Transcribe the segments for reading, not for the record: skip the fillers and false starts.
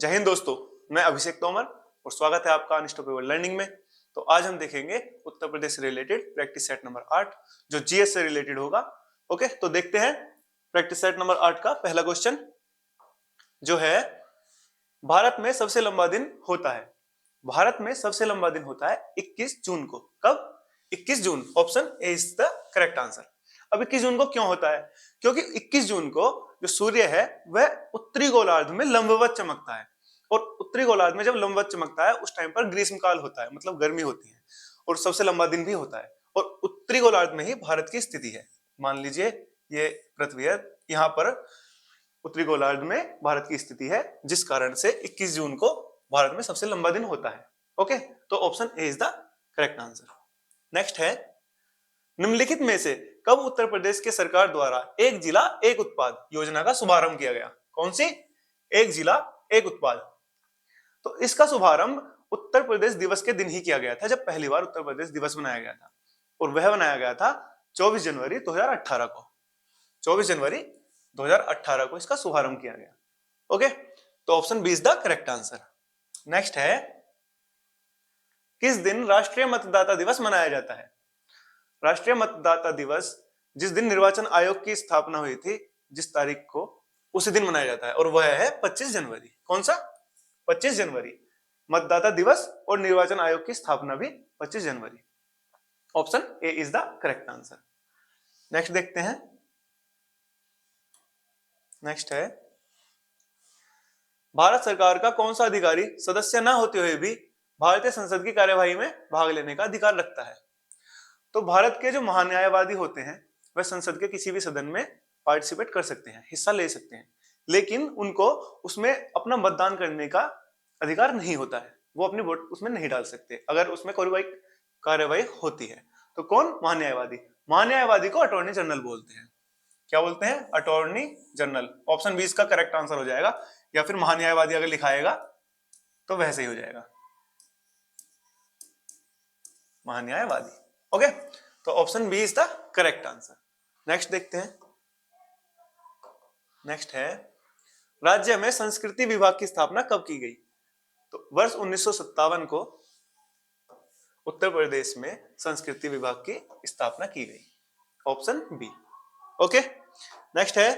जय हिंद दोस्तों, मैं अभिषेक तोमर और स्वागत है आपका अनस्टॉपेबल लर्निंग में। तो आज हम देखेंगे उत्तर प्रदेश से रिलेटेड प्रैक्टिस सेट नंबर 8 जो जीएस से रिलेटेड होगा। ओके, तो देखते हैं प्रैक्टिस सेट नंबर 8 का पहला क्वेश्चन जो है, भारत में सबसे लंबा दिन होता है। भारत में सबसे लंबा दिन होता है 21 जून को। कब? 21 जून। Option A is the correct answer. अब 21 जून को क्यों होता है? क्योंकि 21 जून को जो सूर्य है वह उत्तरी गोलार्ध में लंबवत चमकता है, और उत्तरी गोलार्ध में जब लंबवत चमकता है उस टाइम पर ग्रीष्मकाल होता है, मतलब गर्मी होती है, और सबसे लंबा दिन भी होता है। और उत्तरी गोलार्ध में ही भारत की स्थिति है। मान लीजिए ये पृथ्वी है, यहाँ पर उत्तरी गोलार्ध में भारत की स्थिति है, जिस कारण से 21 जून को भारत में सबसे लंबा दिन होता है। ओके, तो option A is the correct answer. Next है, निम्नलिखित में से कब उत्तर प्रदेश के सरकार द्वारा एक जिला एक उत्पाद योजना का शुभारंभ किया गया? कौन सी? एक जिला एक उत्पाद। तो इसका शुभारंभ उत्तर प्रदेश दिवस के दिन ही किया गया था, जब पहली बार उत्तर प्रदेश दिवस बनाया गया था, और वह बनाया गया था 24 जनवरी 2018 को। 24 जनवरी 2018 को इसका शुभारंभ किया गया। ओके, तो option B is the correct answer. Next है, किस दिन राष्ट्रीय मतदाता दिवस मनाया जाता है? राष्ट्रीय मतदाता दिवस जिस दिन निर्वाचन आयोग की स्थापना हुई थी, जिस तारीख को, उसी दिन मनाया जाता है, और वह है 25 जनवरी। कौन सा? 25 जनवरी। मतदाता दिवस और निर्वाचन आयोग की स्थापना भी 25 जनवरी। Option A is the correct answer. Next देखते हैं। नेक्स्ट है, भारत सरकार का कौन सा अधिकारी सदस्य न होते हुए भी भारतीय संसद की कार्यवाही में भाग लेने का अधिकार रखता है? तो भारत के जो महान्यायवादी होते हैं वह संसद के किसी भी सदन में पार्टिसिपेट कर सकते हैं, हिस्सा ले सकते हैं, लेकिन उनको उसमें अपना मतदान करने का अधिकार नहीं होता है। वो अपनी वोट उसमें नहीं डाल सकते अगर उसमें कोई कार्यवाही होती है। तो कौन? महान्यायवादी। महान्यायवादी को अटॉर्नी जनरल बोलते हैं। क्या बोलते हैं? Attorney general. ऑप्शन 20 का करेक्ट आंसर हो जाएगा, या फिर महान्यायवादी अगर लिखाएगा तो वैसे ही हो जाएगा, महान्यायवादी। ओके, तो option B is the correct answer. Next देखते हैं। नेक्स्ट है, राज्य में संस्कृति विभाग की स्थापना कब की गई? तो वर्ष 1957 को उत्तर प्रदेश में संस्कृति विभाग की स्थापना की गई। Option B. ओके, नेक्स्ट है,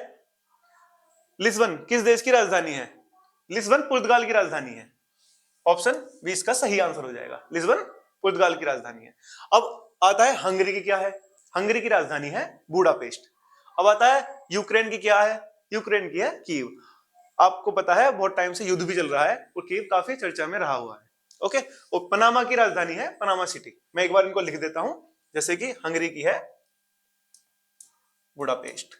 लिस्बन किस देश की राजधानी है? लिस्बन पुर्तगाल की राजधानी है। ऑप्शन बी इसका सही आंसर हो जाएगा। लिस्बन पुर्तगाल की राजधानी है। अब आता है हंगरी की। क्या है? हंगरी की राजधानी है बुडापेस्ट। अब आता है यूक्रेन की। क्या है? यूक्रेन की है कीव। आपको पता है बहुत टाइम से युद्ध भी चल रहा है और कीव काफी चर्चा में रहा हुआ है। ओके, और पनामा की राजधानी है पनामा सिटी। मैं एक बार इनको लिख देता हूं, जैसे कि हंगरी की है बुडापेस्ट,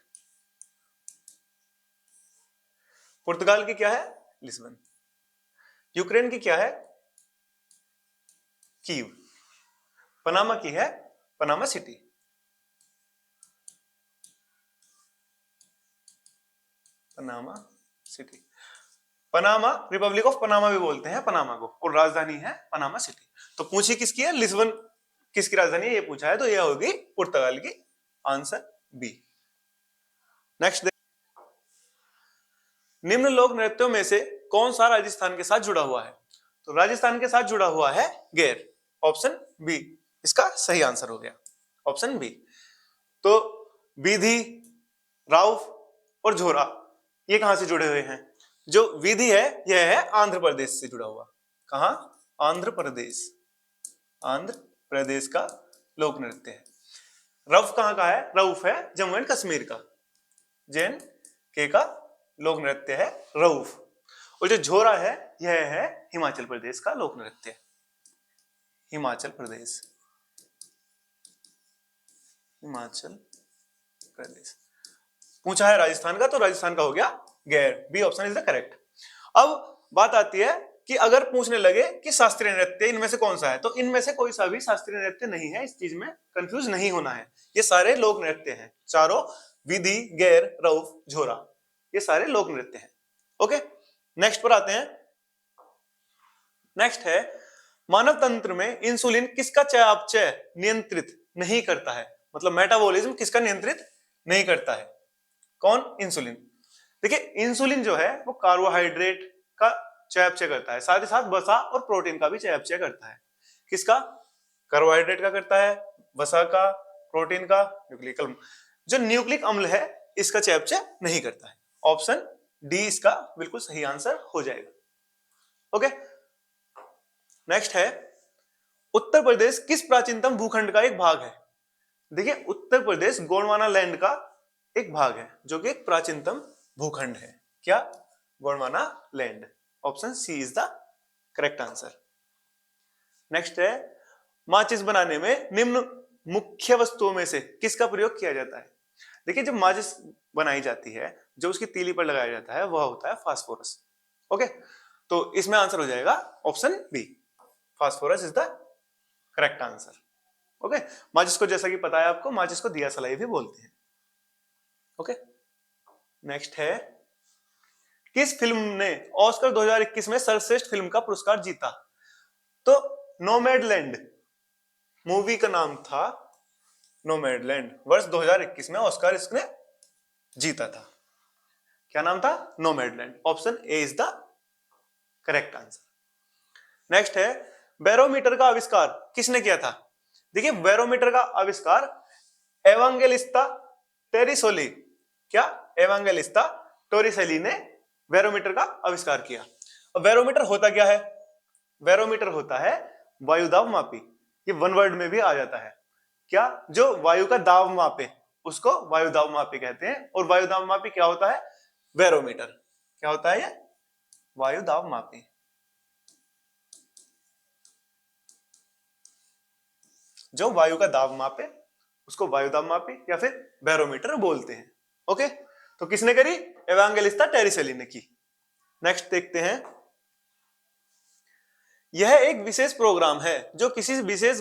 पुर्तगाल की क्या है? लिस्बन, यूक्रेन की क्या है? कीव, पनामा की है Panama city. Panama city, Panama, Republic of Panama भी बोलते हैं पनामा को, और राजधानी है पनामा सिटी। तो पूछी किसकी है? लिस्बन किसकी राजधानी है ये पूछा है, तो यह होगी पुर्तगाल की। Answer B. नेक्स्ट, निम्न लोक नृत्यों में से कौन सा राजस्थान के साथ जुड़ा हुआ है? तो राजस्थान के साथ जुड़ा हुआ है गैर। ऑप्शन बी इसका सही आंसर हो गया। Option B. तो विधि, राउफ और झोरा ये कहां से जुड़े हुए हैं? जो विधि है यह है आंध्र प्रदेश से जुड़ा हुआ। कहां? आंध्र प्रदेश। आंध्र प्रदेश का लोक नृत्य है। रउफ कहां का है? रउफ है जम्मू एंड कश्मीर का। जैन के का लोक नृत्य है रउफ। और जो झोरा है यह है हिमाचल प्रदेश का लोक नृत्य। हिमाचल प्रदेश, हिमाचल प्रदेश। पूछा है राजस्थान का, तो राजस्थान का हो गया गैर। B option is the correct. अब बात आती है कि अगर पूछने लगे कि शास्त्रीय नृत्य इनमें से कौन सा है, तो इनमें से कोई सा भी शास्त्रीय नृत्य नहीं है। इस चीज में कंफ्यूज नहीं होना है, ये सारे लोक नृत्य हैं चारों। विधि, गैर, रउफ, झोरा ये सारे लोक नृत्य हैं। ओके, नेक्स्ट पर आते हैं। नेक्स्ट है, मानव तंत्र में इंसुलिन किसका चयापचय नियंत्रित नहीं करता है? मतलब मेटाबॉलिज्म किसका नियंत्रित नहीं करता है? कौन? इंसुलिन। देखिए, इंसुलिन जो है वो कार्बोहाइड्रेट का चयापचय करता है, साथ ही साथ वसा और प्रोटीन का भी चयापचय करता है। किसका? कार्बोहाइड्रेट का करता है, वसा का, प्रोटीन का, न्यूक्लिक अम्ल। जो न्यूक्लिक अम्ल है इसका चयापचय नहीं करता है। ऑप्शन डी इसका बिल्कुल सही आंसर हो जाएगा। ओके, नेक्स्ट है उत्तर प्रदेश किस प्राचीनतम भूखंड का एक भाग है? देखिए उत्तर प्रदेश गोंडवाना लैंड का एक भाग है जो कि एक प्राचीनतम भूखंड है। क्या? Gondwana land. Option C is the correct answer. Next है माचिस बनाने में निम्न मुख्य वस्तुओं में से किसका प्रयोग किया जाता है? देखिए जब माचिस बनाई जाती है, जो उसकी तीली पर लगाया जाता है वह होता है फास्फोरस। ओके, तो इसमें आंसर हो जाएगा option B, phosphorus is the correct answer. Okay, माचिस को जैसा कि पता है आपको, माचिस को दिया सलाई भी बोलते हैं। ओके, नेक्स्ट है किस फिल्म ने ऑस्कर 2021 में सर्वश्रेष्ठ फिल्म का पुरस्कार जीता? तो नोमैडलैंड मूवी का नाम था, नोमैडलैंड। वर्ष 2021 में ऑस्कर इसने जीता था। क्या नाम था? Nomadland. Option A is the correct answer. Next है बैरोमीटर का आविष्कार किसने किया था? देखिए बैरोमीटर का आविष्कार एवांजेलिस्ता टेरिसोली, क्या? एवांजेलिस्ता टोरिसेली ने बैरोमीटर का आविष्कार किया। अब बैरोमीटर होता क्या है? बैरोमीटर होता है वायुदाब मापी। ये वन वर्ड में भी आ जाता है। क्या? जो वायु का दाब मापे उसको वायुदाब मापी कहते हैं। और वायुदाब मापी क्या होता है? बैरोमीटर। क्या होता है ये? वायुदाब मापी। जो वायु का दाब मापे उसको वायुदाब मापी या फिर बैरोमीटर बोलते हैं। ओके, तो किसने करी? एवांजेलिस्ता टेरिसेली ने की। नेक्स्ट देखते हैं, यह एक विशेष प्रोग्राम है जो किसी विशेष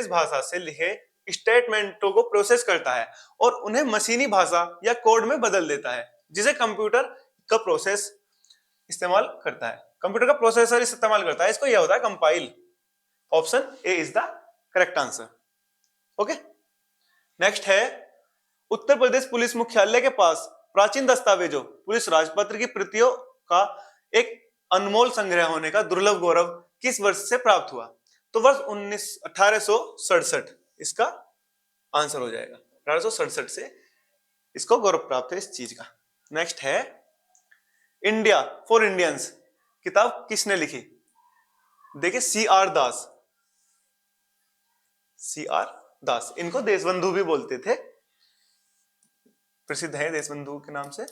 भाषा से लिखे स्टेटमेंटों को प्रोसेस करता है और उन्हें मशीनी भाषा या कोड में बदल देता है, जिसे कंप्यूटर का प्रोसेस इस्तेमाल करता है। कंप्यूटर का प्रोसेसर इस्तेमाल करता है, इसको यह होता है compile. Option A is the correct answer. Okay, next है उत्तर प्रदेश पुलिस मुख्यालय के पास प्राचीन दस्तावेजों पुलिस राजपत्र की प्रतियों का एक अनमोल संग्रह होने का दुर्लभ गौरव किस वर्ष से प्राप्त हुआ? तो वर्ष 1867 इसका आंसर हो जाएगा। 1867 से इसको गौरव प्राप्त है इस चीज का। नेक्स्ट है इंडिया फॉर इंडियंस किताब किसने लिखी? देखिए CR दास, इनको देशबंधु भी बोलते थे, प्रसिद्ध है देशबंधु के नाम से।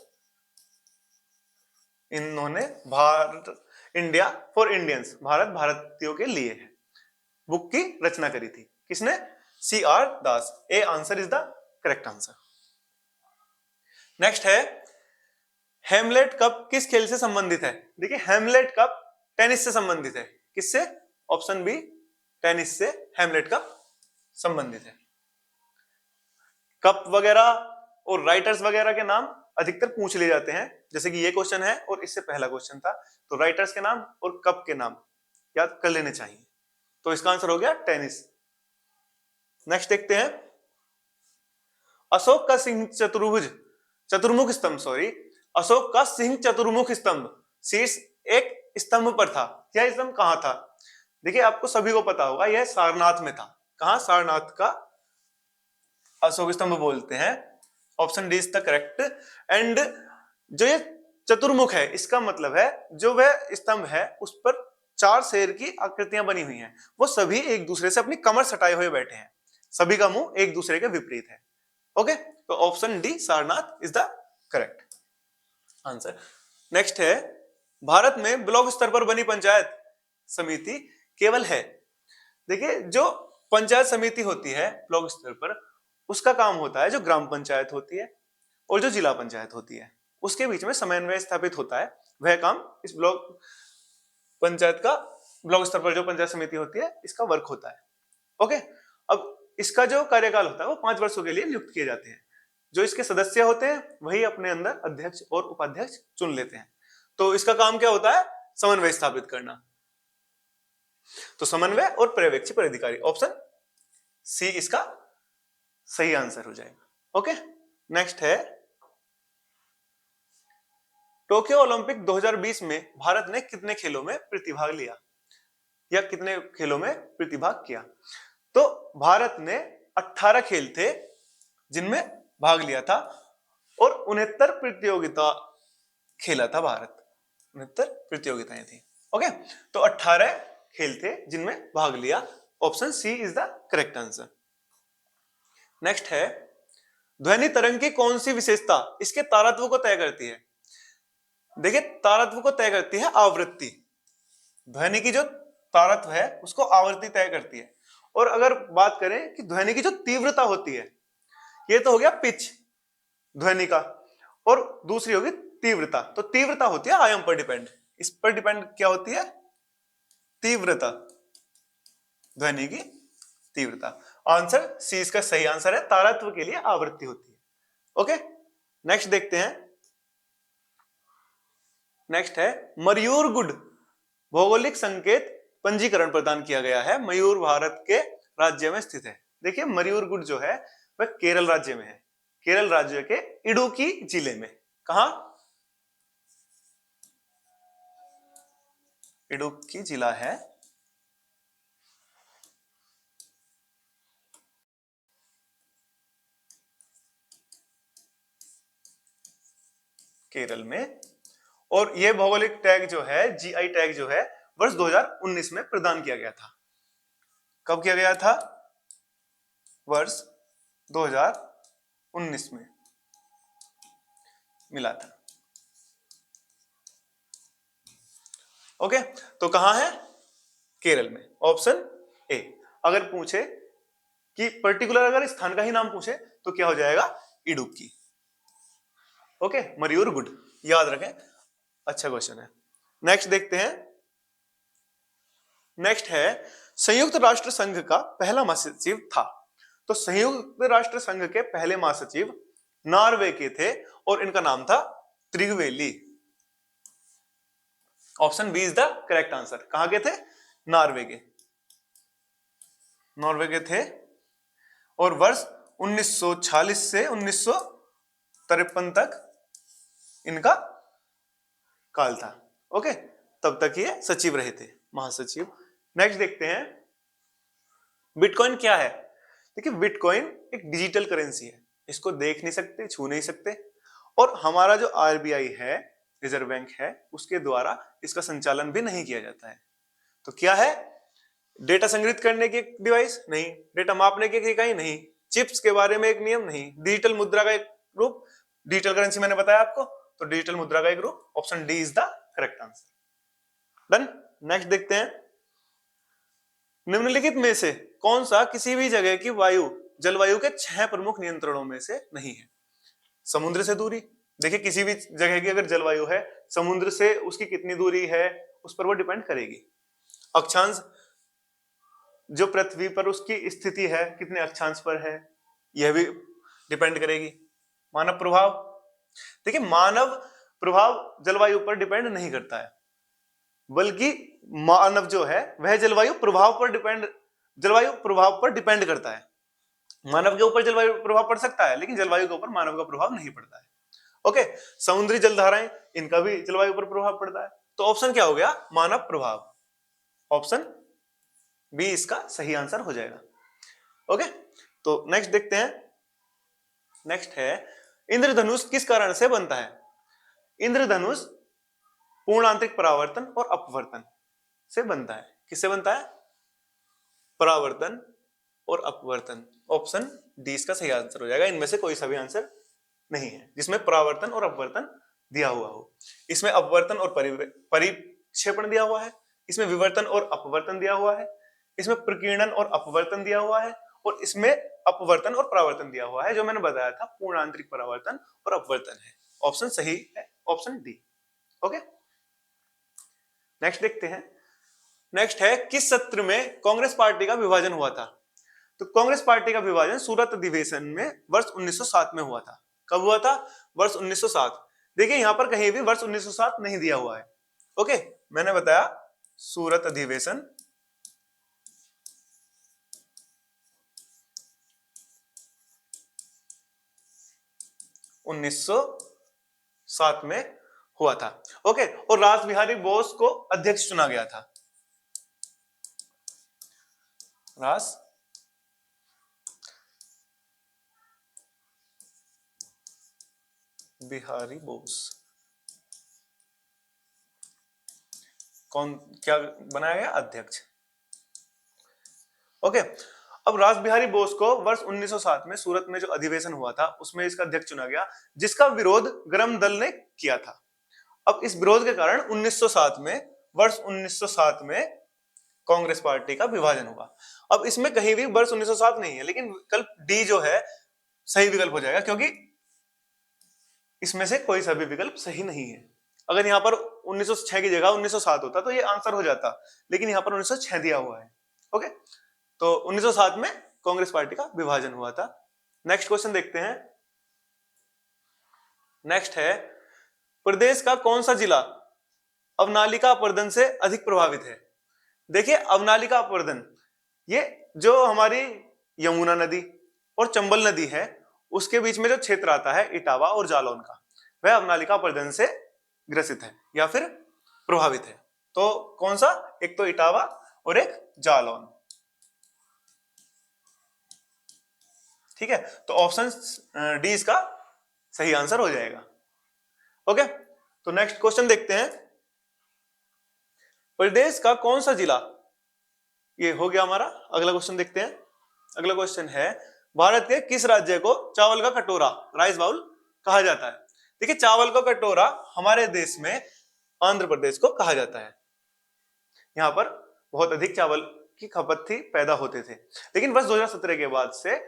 इन्होंने Bharat India for Indians, Bharat भारतीयों के लिए है, बुक की रचना करी थी। किसने? CR Das. A answer is the correct answer. Next है हेमलेट कप किस खेल से संबंधित है? देखिए हेमलेट कप टेनिस से संबंधित है। किससे? ऑप्शन बी, टेनिस से हेमलेट कप संबंधित है। कप वगैरह और राइटर्स वगैरह के नाम अधिकतर पूछ लिए जाते हैं, जैसे कि ये क्वेश्चन है और इससे पहला क्वेश्चन था, तो राइटर्स के नाम और कप के नाम याद कर लेने चाहिए। तो इसका आंसर हो गया टेनिस। नेक्स्ट देखते हैं अशोक का सिंह चतुर्मुख स्तंभ शीर्ष एक स्तंभ पर था। यह स्तंभ कहां था? देखिए आपको सभी को पता होगा, यह सारनाथ में था। कहां? सारनाथ का अशोक स्तंभ बोलते हैं। Option D is the correct. And जो ये चतुर्मुख है इसका मतलब है जो वह स्तंभ है उस पर 4 शेर की आकृतियां बनी हुई हैं, वो सभी एक दूसरे से अपनी कमर सटाए हुए बैठे हैं, सभी का मुंह एक दूसरे के विपरीत है। ओके, तो option D Sarnath is the correct answer. Next है भारत में ब्लॉक स्तर पर बनी पंचायत समिति केवल है। देखिए जो पंचायत समिति होती है ब्लॉक स्तर पर, उसका काम होता है जो ग्राम पंचायत होती है और जो जिला पंचायत होती है उसके बीच में समन्वय स्थापित होता है। वह काम इस ब्लॉक पंचायत का, ब्लॉक स्तर पर जो पंचायत समिति होती है इसका वर्क होता है। ओके, अब इसका जो कार्यकाल होता है वो 5 वर्षों के लिए नियुक्त किए जाते हैं। जो इसके सदस्य होते हैं वही अपने अंदर अध्यक्ष और उपाध्यक्ष चुन लेते हैं। तो इसका काम क्या होता है? समन्वय स्थापित करना। तो समन्वय और पर्यवेक्षी पदाधिकारी, ऑप्शन सी इसका सही आंसर हो जाएगा। ओके, नेक्स्ट है टोक्यो ओलंपिक 2020 में भारत ने कितने खेलों में प्रतिभाग लिया या कितने खेलों में प्रतिभाग किया? तो भारत ने 18 खेल थे जिनमें भाग लिया था और 69 प्रतियोगिता खेला था भारत। 69 प्रतियोगिताएं थी। ओके, तो 18 खेल थे जिनमें भाग लिया। Option C is the correct answer. Next है, ध्वनि तरंग की कौन सी विशेषता इसके तारत्व को तय करती है? देखिए, तारत्व को तय करती है आवृत्ति। ध्वनि की जो तारत्व है उसको आवृत्ति तय करती है। और अगर बात करें कि ध्वनि की जो तीव्रता होती है, ये तो हो गया पिच ध्वनि का, और दूसरी होगी तीव्रता। तो तीव्रता होती है आयाम पर डिपेंड। इस पर डिपेंड क्या होती है? तीव्रता, ध्वनि की तीव्रता। आंसर सी इसका सही आंसर है। तारत्व के लिए आवृत्ति होती है। ओके, नेक्स्ट देखते हैं। नेक्स्ट है, मयूरगुड भौगोलिक संकेत पंजीकरण प्रदान किया गया है। मयूर भारत के राज्य में स्थित है। देखिए, मयूरगुड जो है वह केरल राज्य में है। केरल राज्य के इडुक्की जिले में। कहां? इडुक्की जिला है केरल में। और यह भौगोलिक टैग जो है, जीआई टैग जो है, वर्ष 2019 में प्रदान किया गया था। कब किया गया था? वर्ष 2019 में मिला था। ओके, तो कहां है? केरल में। Option A. अगर पूछे कि पर्टिकुलर अगर स्थान का ही नाम पूछे तो क्या हो जाएगा? इडुक्की। ओके, मयूरगुड याद रखें, अच्छा क्वेश्चन है। नेक्स्ट देखते हैं। नेक्स्ट है, संयुक्त राष्ट्र संघ का पहला महासचिव था। तो संयुक्त राष्ट्र संघ के पहले महासचिव नॉर्वे के थे और इनका नाम था त्रिगवेली। Option B is the correct answer. कहां के थे? नॉर्वे के। नॉर्वे के थे और वर्ष 1946 से 1953 तक इनका काल था। ओके, तब तक ये सचिव रहे थे, महासचिव। नेक्स्ट देखते हैं, बिटकॉइन क्या है? देखिए, बिटकॉइन एक डिजिटल करेंसी है। इसको देख नहीं सकते, छू नहीं सकते, और हमारा जो आरबीआई है, रिजर्व बैंक है, उसके द्वारा इसका संचालन भी नहीं किया जाता है। तो क्या है? डेटा संग्रहित करने की एक डिवाइस नहीं, डेटा मापने की एक इकाई नहीं, चिप्स के बारे में एक नियम नहीं, डिजिटल मुद्रा का एक रूप। डिजिटल करेंसी मैंने बताया आपको, तो डिजिटल मुद्रा का एक रूप। Option D is the correct answer. Done. Next देखते हैं, निम्नलिखित में से कौन सा किसी भी जगह की वायु जलवायु के 6 प्रमुख नियंत्रणों में से नहीं है? समुद्र से दूरी। देखिए, किसी भी जगह की अगर जलवायु है, समुद्र से उसकी कितनी दूरी है उस पर वो डिपेंड करेगी। अक्षांश, जो पृथ्वी पर उसकी स्थिति है कितने अक्षांश पर है, यह भी डिपेंड करेगी। मानव प्रभाव। देखिए, मानव प्रभाव जलवायु पर डिपेंड नहीं करता है, बल्कि मानव जो है वह जलवायु प्रभाव पर डिपेंड करता है। मानव के ऊपर जलवायु प्रभाव पड़ सकता है, लेकिन जलवायु के ऊपर मानव का प्रभाव नहीं पड़ता है। ओके, समुद्री जलधाराएं, इनका भी जलवायु पर प्रभाव पड़ता है। तो ऑप्शन क्या हो गया? मानव प्रभाव। ऑप्शन बी इसका सही आंसर हो जाएगा। ओके, तो नेक्स्ट देखते हैं। नेक्स्ट है, इंद्रधनुष किस कारण से बनता है? इंद्रधनुष पूर्ण आंतरिक परावर्तन और अपवर्तन से बनता है। किससे बनता है? परावर्तन और अपवर्तन। ऑप्शन डी इसका सही आंसर हो जाएगा। इनमें से कोई सा भी आंसर नहीं है जिसमें परावर्तन और अपवर्तन दिया हुआ हो। इसमें अपवर्तन और परिक्षेपण दिया हुआ है, इसमें विवर्तन और अपवर्तन दिया हुआ है, इसमें प्रकीर्णन और अपवर्तन दिया हुआ है, और इसमें अपवर्तन और परावर्तन दिया हुआ है। जो मैंने बताया था, पूर्ण आंतरिक परावर्तन और अपवर्तन है। ऑप्शन सही है, ऑप्शन डी। ओके, नेक्स्ट देखते हैं। नेक्स्ट है, किस सत्र में कांग्रेस पार्टी का विभाजन हुआ था? तो कांग्रेस पार्टी का विभाजन सूरत अधिवेशन में वर्ष 1907 में हुआ था। कब हुआ था? वर्ष 1907। देखिए, यहां पर कहीं भी वर्ष 1907 नहीं दिया हुआ है। ओके, मैंने बताया सूरत अधिवेशन 1907 में हुआ था। ओके, और रास बिहारी बोस को अध्यक्ष चुना गया था। रास बिहारी बोस कौन क्या बनाया गया? अध्यक्ष। ओके, अब रास बिहारी बोस को वर्ष 1907 में सूरत में जो अधिवेशन हुआ था उसमें इसका अध्यक्ष चुना गया, जिसका विरोध गरम दल ने किया था। अब इस विरोध के कारण 1907 में वर्ष 1907 में कांग्रेस पार्टी का विभाजन हुआ। अब इसमें कहीं भी वर्ष 1907 नहीं है, लेकिन विकल्प डी जो है सही विकल्प हो जाएगा, क्योंकि इसमें से कोई सा भी विकल्प सही नहीं है। अगर यहाँ पर 1906 की जगह 1907 होता तो ये आंसर हो जाता, लेकिन यहाँ पर 1906 दिया हुआ है। ओके, तो 1907 में कांग्रेस पार्टी का विभाजन हुआ था। नेक्स्ट क्वेश्चन देखते हैं। नेक्स्ट है, प्रदेश का कौन सा जिला अवनालिका अपरदन से अधिक प्रभावित है? देखिए, अवनालिका अपरदन ये जो हमारी यमुना नदी और चंबल नदी है उसके बीच में जो क्षेत्र आता है इटावा और जालौन का, वह अवनालिका अपरदन से ग्रसित है या फिर प्रभावित है। तो कौन सा? एक तो इटावा और एक जालौन। ठीक है, तो ऑप्शन डी इसका सही आंसर हो जाएगा। ओके, तो नेक्स्ट क्वेश्चन देखते हैं। प्रदेश का कौन सा जिला, ये हो गया हमारा। अगला क्वेश्चन देखते हैं। अगला क्वेश्चन है, भारत के किस राज्य को चावल का कटोरा, राइस बाउल, कहा जाता है? देखिए, चावल का कटोरा हमारे देश में आंध्र प्रदेश को कहा जाता है। यहाँ पर बहुत अधिक चावल की खपत थी, पैदा होते थे, लेकिन वर्ष 2017 के बाद से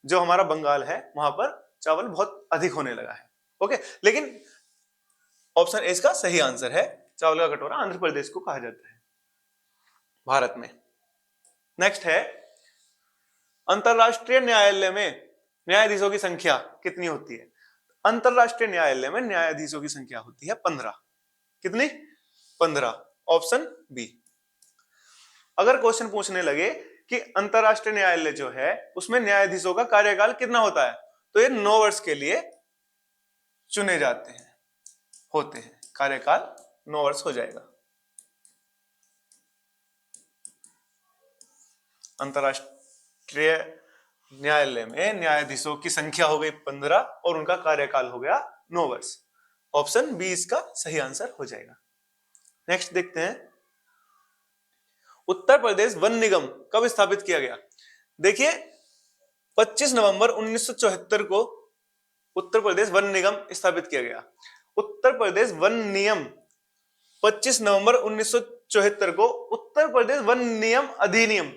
जो हमारा बंगाल है वहां पर चावल बहुत अधिक होने लगा है। ओके, लेकिन ऑप्शन ए इसका सही आंसर है, चावल का कटोरा आंध्र प्रदेश को कहा जाता है भारत में। नेक्स्ट है, अंतरराष्ट्रीय न्यायालय में न्यायाधीशों की संख्या कितनी होती है? अंतरराष्ट्रीय न्यायालय में न्यायाधीशों की संख्या होती है 15। कितनी? 15। Option B. अगर क्वेश्चन पूछने लगे कि अंतरराष्ट्रीय न्यायालय जो है उसमें न्यायाधीशों का कार्यकाल कितना होता है, तो ये 9 वर्ष के लिए चुने जाते हैं, होते हैं। कार्यकाल 9 वर्ष हो जाएगा। अंतरराष्ट्रीय न्यायालय में न्यायाधीशों की संख्या हो गई 15 और उनका कार्यकाल हो गया 9 वर्ष। ऑप्शन बी इसका सही आंसर हो जाएगा। नेक्स्ट देखते हैं, उत्तर प्रदेश वन निगम कब स्थापित किया गया? देखिए, 25 नवंबर 1974 को उत्तर प्रदेश वन निगम स्थापित किया गया। उत्तर प्रदेश वन नियम 25 नवंबर 1974 को उत्तर प्रदेश वन नियम अधिनियम,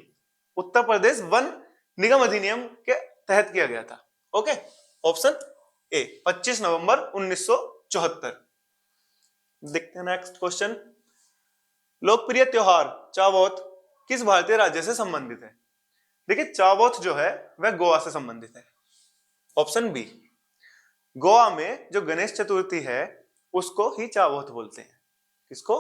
उत्तर प्रदेश वन निगम अधिनियम के तहत किया गया था। ओके, ऑप्शन ए 25 नवंबर 1974। देखते हैं नेक्स्ट क्वेश्चन। लोकप्रिय त्योहार चावोथ किस भारतीय राज्य से संबंधित है? देखिए, चावोथ जो है वह गोवा से संबंधित है। Option B. गोवा में जो गणेश चतुर्थी है उसको ही चावोथ बोलते हैं। किसको?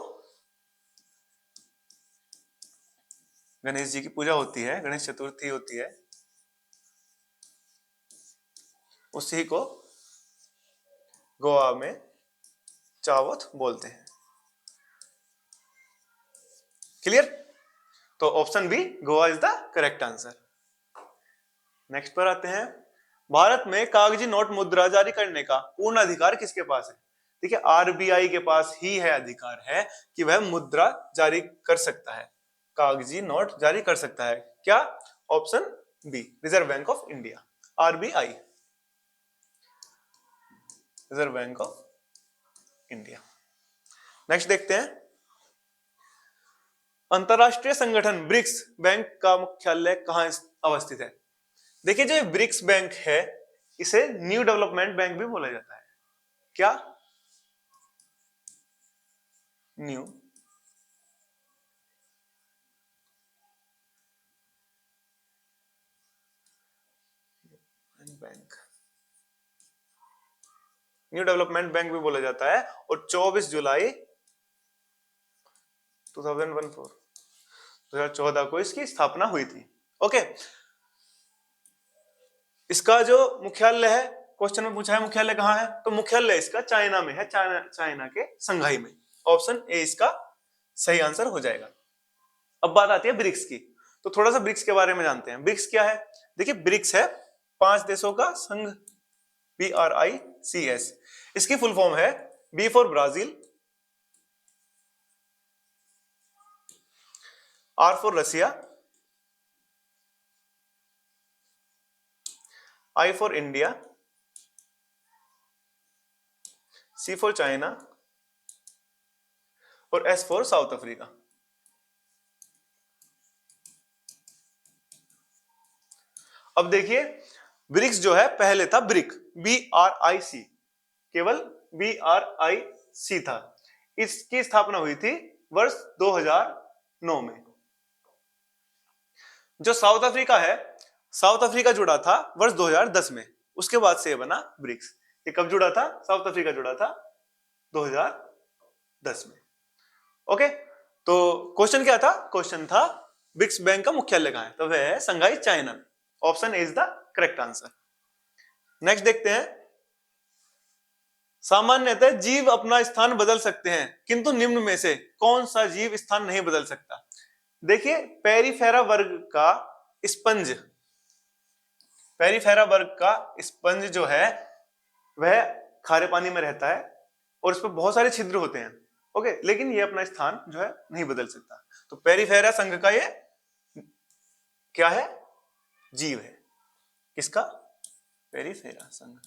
गणेश जी की पूजा होती है, गणेश चतुर्थी होती है, उसी को गोवा में चावोथ बोलते हैं। क्लियर? तो option B Goa is the correct answer. Next पर आते हैं, भारत में कागजी नोट मुद्रा जारी करने का पूर्ण अधिकार किसके पास है? देखिए, आरबीआई के पास ही है अधिकार है कि वह मुद्रा जारी कर सकता है, कागजी नोट जारी कर सकता है। क्या? Option B, Reserve Bank of India, RBI, Reserve Bank of India. Next देखते हैं, अंतरराष्ट्रीय संगठन ब्रिक्स बैंक का मुख्यालय कहां अवस्थित है? देखिए, जो ब्रिक्स बैंक है इसे न्यू डेवलपमेंट बैंक भी बोला जाता है। क्या? New bank, new development bank भी बोला जाता है, और 24 जुलाई 2014 को इसकी स्थापना हुई थी। ओके, इसका जो मुख्यालय है क्वेश्चन में पूछा है मुख्यालय कहाँ है, तो मुख्यालय इसका चाइना में है, चाइना के संघाई में। ऑप्शन ए इसका सही आंसर हो जाएगा। अब बात आती है ब्रिक्स की, तो थोड़ा सा ब्रिक्स के बारे में जानते हैं। ब्रिक्स क्या है? देखिए ब्रिक्स है 5 देशों का संघ, BRICS। इसकी फुल फॉर्म है B for Brazil, R for Russia, I for India, C for China और एस फॉर साउथ अफ्रीका। अब देखिए ब्रिक्स जो है पहले था ब्रिक, BRIC, केवल BRIC था। इसकी स्थापना हुई थी वर्ष 2009 में। जो साउथ अफ्रीका है, साउथ अफ्रीका जुड़ा था वर्ष 2010 में, उसके बाद से बना ब्रिक्स। ये कब जुड़ा था? साउथ अफ्रीका जुड़ा था 2010 में। ओके, तो क्वेश्चन क्या था? क्वेश्चन था ब्रिक्स बैंक का मुख्यालय कहां है, तो वह है संघाई China. Option A is the correct answer. Next देखते हैं, सामान्यतः जीव अपना स्थान बदल सकते हैं, किंतु निम्न में से कौन सा जीव स्थान नहीं बदल सकता? देखिए पेरिफेरा वर्ग का स्पंज, पेरिफेरा वर्ग का स्पंज जो है वह खारे पानी में रहता है और इस पर बहुत सारे छिद्र होते हैं। ओके, लेकिन ये अपना स्थान जो है नहीं बदल सकता। तो पेरिफेरा संघ का ये क्या है? जीव है। किसका? पेरिफेरा संघ।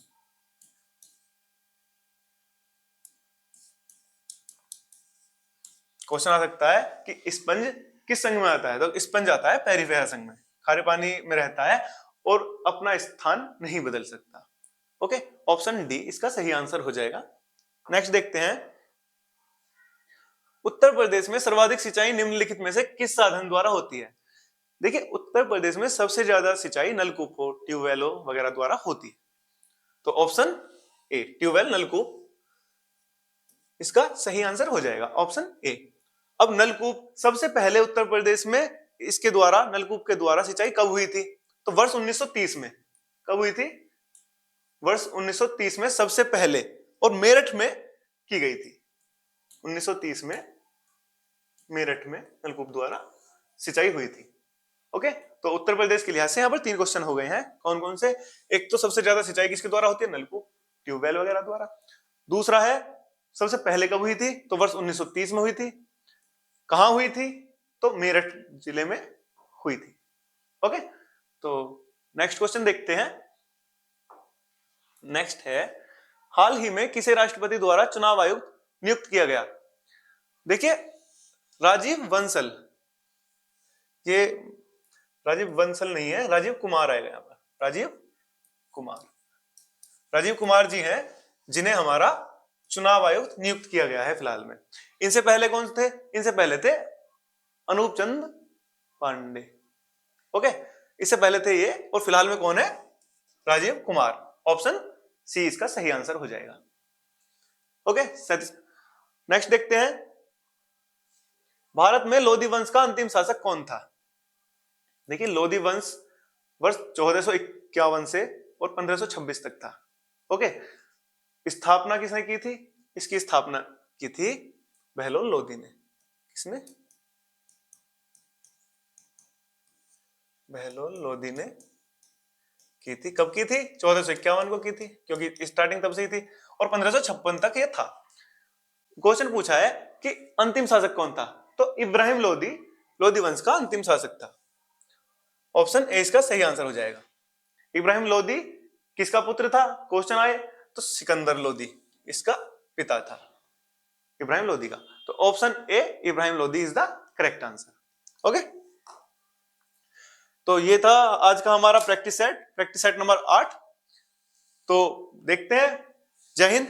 क्वेश्चन आ सकता है कि स्पंज किस संघ में आता है, तो स्पंज आता है पेरिफेरा संघ में, खारे पानी में रहता है और अपना स्थान नहीं बदल सकता। ओके, ऑप्शन डी इसका सही आंसर हो जाएगा। नेक्स्ट देखते हैं, उत्तर प्रदेश में सर्वाधिक सिंचाई निम्नलिखित में से किस साधन द्वारा होती है? देखिए उत्तर प्रदेश में सबसे ज्यादा सिंचाई नलकूपों, ट्यूबवेलों वगैरह द्वारा होती है। तो ऑप्शन ए ट्यूबवेल, नलकूप इसका सही आंसर हो जाएगा, ऑप्शन ए। अब नलकूप सबसे पहले उत्तर प्रदेश में इसके द्वारा, नलकूप के द्वारा सिंचाई कब हुई थी? तो वर्ष 1930 में। कब हुई थी? वर्ष 1930 में सबसे पहले, और मेरठ में की गई थी। 1930 में मेरठ में नलकूप द्वारा सिंचाई हुई थी। ओके, तो उत्तर प्रदेश के लिहाज से यहाँ पर 3 क्वेश्चन हो गए हैं। कौन कौन से? एक तो सबसे ज्यादा सिंचाई किसके द्वारा होती है? नलकूप, ट्यूबवेल वगैरह द्वारा। दूसरा है सबसे पहले कब हुई थी? तो वर्ष 1930 में हुई थी। कहां हुई थी? तो मेरठ जिले में हुई थी। ओके, तो नेक्स्ट क्वेश्चन देखते हैं। नेक्स्ट है, हाल ही में किसे राष्ट्रपति द्वारा चुनाव आयुक्त नियुक्त किया गया? देखिए राजीव बंसल, ये राजीव बंसल नहीं है, राजीव कुमार आएगा यहाँ पर, राजीव कुमार। राजीव कुमार जी हैं जिन्हें हमारा चुनाव आयुक्त नियुक्त किया गया है फिलहाल में। इनसे पहले कौन थे? इनसे पहले थे अनूप चंद पांडे। ओके, इससे पहले थे ये, और फिलहाल में कौन है? राजीव कुमार। ऑप्शन सी इसका सही आंसर हो जाएगा। ओके, नेक्स्ट देखते हैं, भारत में लोधी वंश का अंतिम शासक कौन था? देखिए लोधी वंश वर्ष 1451 से और 1526 तक था। ओके, स्थापना किसने की थी? इसकी स्थापना की थी बहलोल लोधी ने। किसने? बहलोल लोधी ने की थी। कब की थी? 1451 को की थी, क्योंकि स्टार्टिंग तब से ही थी, और 1556 तक ये था। क्वेश्चन पूछा है कि अंतिम शासक कौन था, तो इब्राहिम लोधी लोधी वंश का अंतिम शासक था। ऑप्शन ए इसका सही आंसर हो जाएगा। इब्राहिम लोधी किसका पुत्र था? क्वेश्चन आए तो सिकंदर लोधी इसका पिता था, इब्राहिम लोधी का। तो option A Ibrahim Lodhi is the correct answer. Okay, तो ये था आज का हमारा प्रैक्टिस सेट नंबर 8। तो देखते हैं। जय हिंद।